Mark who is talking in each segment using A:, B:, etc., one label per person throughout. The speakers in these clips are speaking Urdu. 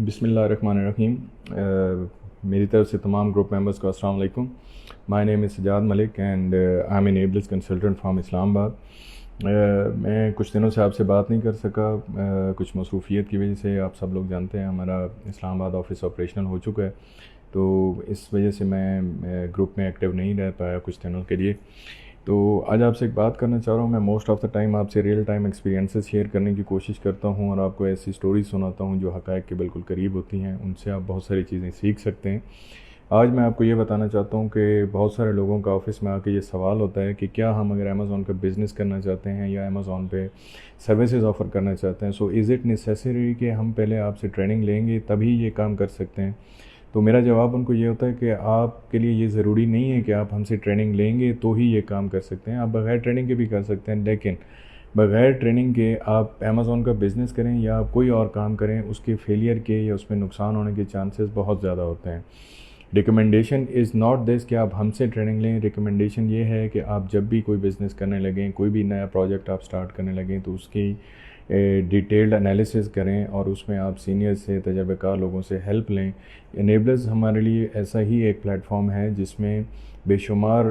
A: بسم اللہ الرحمن الرحیم. میری طرف سے تمام گروپ ممبرس کو السلام علیکم. My name is Sajjad Malik and I am an ایبلس کنسلٹنٹ فرام اسلام آباد. میں کچھ دنوں سے آپ سے بات نہیں کر سکا, کچھ مصروفیت کی وجہ سے. آپ سب لوگ جانتے ہیں ہمارا اسلام آباد آفس آپریشنل ہو چکا ہے, تو اس وجہ سے میں گروپ میں ایکٹیو نہیں رہ پایا کچھ دنوں کے لیے. تو آج آپ سے ایک بات کرنا چاہ رہا ہوں. میں موسٹ آف دا ٹائم آپ سے ریئل ٹائم ایکسپیرینسز شیئر کرنے کی کوشش کرتا ہوں اور آپ کو ایسی سٹوریز سناتا ہوں جو حقائق کے بالکل قریب ہوتی ہیں. ان سے آپ بہت ساری چیزیں سیکھ سکتے ہیں. آج میں آپ کو یہ بتانا چاہتا ہوں کہ بہت سارے لوگوں کا آفس میں آ کے یہ سوال ہوتا ہے کہ کیا ہم اگر امیزون کا بزنس کرنا چاہتے ہیں یا امیزون پہ سروسز آفر کرنا چاہتے ہیں, سو از اٹ نیسیسری کہ ہم پہلے آپ سے ٹریننگ لیں گے تبھی یہ کام کر سکتے ہیں؟ تو میرا جواب ان کو یہ ہوتا ہے کہ آپ کے لیے یہ ضروری نہیں ہے کہ آپ ہم سے ٹریننگ لیں گے تو ہی یہ کام کر سکتے ہیں. آپ بغیر ٹریننگ کے بھی کر سکتے ہیں, لیکن بغیر ٹریننگ کے آپ امیزون کا بزنس کریں یا آپ کوئی اور کام کریں, اس کے فیلئر کے یا اس میں نقصان ہونے کے چانسز بہت زیادہ ہوتے ہیں. ریکمنڈیشن از ناٹ دس کہ آپ ہم سے ٹریننگ لیں. ریکمنڈیشن یہ ہے کہ آپ جب بھی کوئی بزنس کرنے لگیں, کوئی بھی نیا پروجیکٹ آپ سٹارٹ کرنے لگیں, تو اس کی ڈیٹیلڈ انالیسز کریں اور اس میں آپ سینئر سے, تجربہ کار لوگوں سے ہیلپ لیں. انیبلرز ہمارے لیے ایسا ہی ایک پلیٹ فارم ہے جس میں بے شمار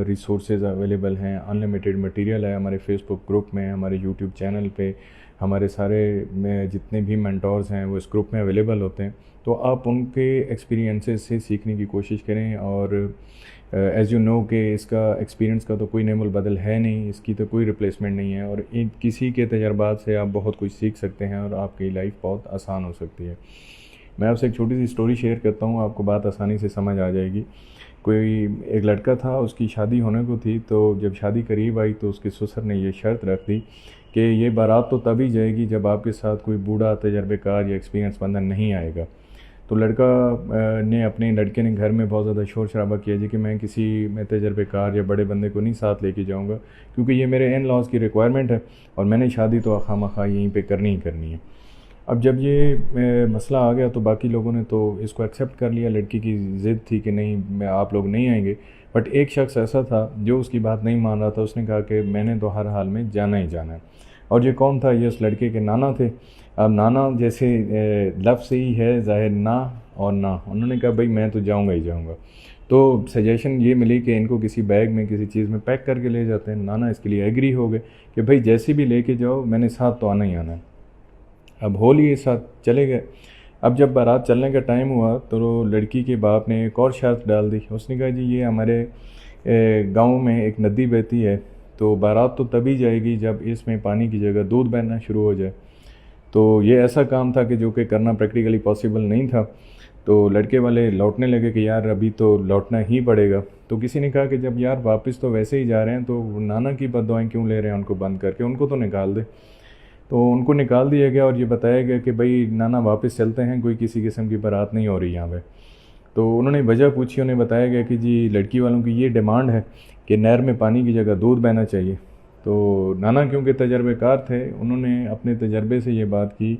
A: ریسورسز اویلیبل ہیں, انلمیٹیڈ مٹیریل ہے. ہمارے فیس بک گروپ میں, ہمارے یوٹیوب چینل پہ ہمارے سارے جتنے بھی مینٹورز ہیں وہ اس گروپ میں اویلیبل ہوتے ہیں. تو آپ ان کے ایکسپیرینسز سے سیکھنے کی کوشش کریں. اور ایز یو نو کہ اس کا ایکسپیرینس کا تو کوئی نعم البدل ہے نہیں, اس کی تو کوئی ریپلیسمنٹ نہیں ہے, اور کسی کے تجربات سے آپ بہت کچھ سیکھ سکتے ہیں اور آپ کی لائف بہت آسان ہو سکتی ہے. میں آپ سے ایک چھوٹی سی اسٹوری شیئر کرتا ہوں, آپ کو بات آسانی سے سمجھ آ جائے گی. ایک لڑکا تھا, اس کی شادی ہونے کو تھی, تو جب شادی قریب آئی تو اس کے سسر نے یہ شرط رکھ دی کہ یہ بارات تو تبھی جائے گی جب آپ کے ساتھ کوئی بوڑھا تجربہ کار یا ایکسپیرینس بندہ نہیں آئے گا. تو لڑکا نے اپنے لڑکے نے گھر میں بہت زیادہ شور شرابہ کیا جی کہ میں کسی تجربہ کار یا بڑے بندے کو نہیں ساتھ لے کے جاؤں گا, کیونکہ یہ میرے ان لاز کی ریکوائرمنٹ ہے اور میں نے شادی تو خواہ مخواہ یہیں پہ کرنی ہی کرنی ہے. اب جب یہ مسئلہ آ گیا تو باقی لوگوں نے تو اس کو ایکسیپٹ کر لیا. لڑکی کی ضد تھی کہ نہیں آپ لوگ نہیں آئیں گے, بٹ ایک شخص ایسا تھا جو اس کی بات نہیں مان رہا تھا. اس نے کہا کہ میں نے تو ہر حال میں جانا ہی جانا ہے. اور یہ کون تھا؟ یہ اس لڑکے کے نانا تھے. اب نانا جیسے لفظ سے ہی ہے ظاہر, نہ اور نہ. انہوں نے کہا بھائی میں تو جاؤں گا ہی جاؤں گا. تو سجیشن یہ ملی کہ ان کو کسی بیگ میں کسی چیز میں پیک کر کے لے جاتے ہیں. نانا اس کے لیے ایگری ہو گئے کہ بھائی جیسے بھی لے کے جاؤ, میں نے ساتھ تو آنا ہی آنا ہے. اب ہو لیے ساتھ چلے گئے. اب جب بارات چلنے کا ٹائم ہوا تو لڑکی کے باپ نے ایک اور شرط ڈال دی. اس نے کہا جی یہ ہمارے گاؤں میں ایک ندی بہتی ہے, تو بارات تو تبھی جائے گی جب اس میں پانی کی جگہ دودھ بہنا شروع ہو جائے. تو یہ ایسا کام تھا کہ جو کہ کرنا پریکٹیکلی پاسبل نہیں تھا. تو لڑکے والے لوٹنے لگے کہ یار ابھی تو لوٹنا ہی پڑے گا. تو کسی نے کہا کہ جب یار واپس تو ویسے ہی جا رہے ہیں تو نانا کی بد دعائیں کیوں لے رہے ہیں ان کو بند کر کے, ان کو تو نکال دے. تو ان کو نکال دیا گیا اور یہ بتایا گیا کہ بھائی نانا واپس چلتے ہیں, کوئی کسی قسم کی بارات نہیں ہو رہی یہاں پہ. تو انہوں نے وجہ پوچھی, انہیں بتایا گیا کہ جی لڑکی والوں کی یہ ڈیمانڈ ہے کہ نہر میں پانی کی جگہ دودھ بہنا چاہیے. تو نانا کیونکہ تجربہ کار تھے, انہوں نے اپنے تجربے سے یہ بات کی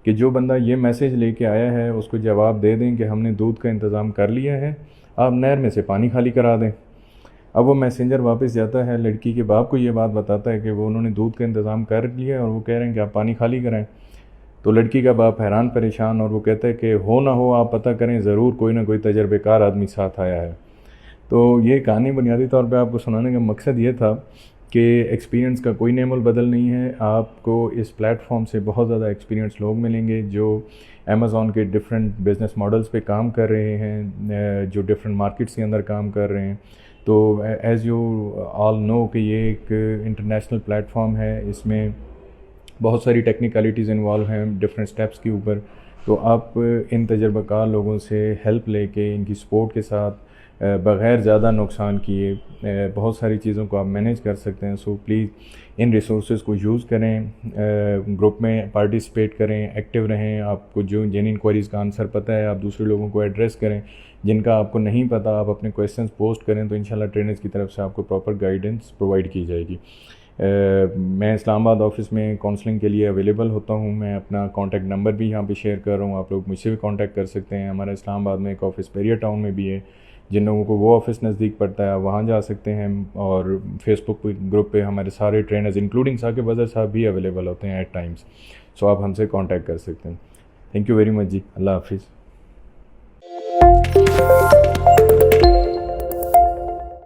A: کہ جو بندہ یہ میسیج لے کے آیا ہے اس کو جواب دے دیں کہ ہم نے دودھ کا انتظام کر لیا ہے, آپ نہر میں سے پانی خالی کرا دیں. اب وہ میسنجر واپس جاتا ہے, لڑکی کے باپ کو یہ بات بتاتا ہے کہ وہ انہوں نے دودھ کا انتظام کر لیا اور وہ کہہ رہے ہیں کہ آپ پانی خالی کرائیں. تو لڑکی کا باپ حیران پریشان, اور وہ کہتا ہے کہ ہو نہ ہو آپ پتہ کریں, ضرور کوئی نہ کوئی تجربہ کار آدمی ساتھ آیا ہے. تو یہ کہانی بنیادی طور پہ آپ کو سنانے کا مقصد یہ تھا کہ ایکسپیرینس کا کوئی نعم البدل نہیں ہے. آپ کو اس پلیٹ فارم سے بہت زیادہ ایکسپیرینس لوگ ملیں گے جو امیزون کے ڈفرینٹ بزنس ماڈلز پہ کام کر رہے ہیں, جو ڈفرینٹ مارکیٹس کے اندر کام کر رہے ہیں. تو ایز یو آل نو کہ یہ ایک انٹرنیشنل پلیٹ فارم ہے, اس میں بہت ساری ٹیکنیکلٹیز انوالو ہیں ڈفرینٹ سٹیپس کے اوپر. تو آپ ان تجربہ کار لوگوں سے ہیلپ لے کے, ان کی سپورٹ کے ساتھ, بغیر زیادہ نقصان کیے بہت ساری چیزوں کو آپ مینیج کر سکتے ہیں. سو پلیز ان ریسورسز کو یوز کریں, گروپ میں پارٹیسپیٹ کریں, ایکٹیو رہیں. آپ کو جن انکوائریز کا آنسر پتہ ہے آپ دوسرے لوگوں کو ایڈریس کریں, جن کا آپ کو نہیں پتہ آپ اپنے کویسچنز پوسٹ کریں, تو انشاءاللہ ٹرینرز کی طرف سے آپ کو پراپر گائیڈنس پرووائڈ کی جائے گی. میں اسلام آباد آفس میں کاؤنسلنگ کے لیے اویلیبل ہوتا ہوں. میں اپنا کانٹیکٹ نمبر بھی یہاں پہ شیئر کر رہا ہوں, آپ لوگ مجھ سے بھی کانٹیکٹ کر سکتے ہیں. ہمارا اسلام آباد میں ایک آفس پیریا ٹاؤن میں بھی ہے, جن لوگوں کو وہ آفس نزدیک پڑتا ہے وہاں جا سکتے ہیں. اور فیس بک گروپ پہ ہمارے سارے ٹرینرز انکلوڈنگ ثاقب اظہر صاحب بھی اویلیبل ہوتے ہیں ایٹ ٹائمز, سو آپ ہم سے کانٹیکٹ کر سکتے ہیں. تھینک یو ویری مچ جی, اللہ حافظ.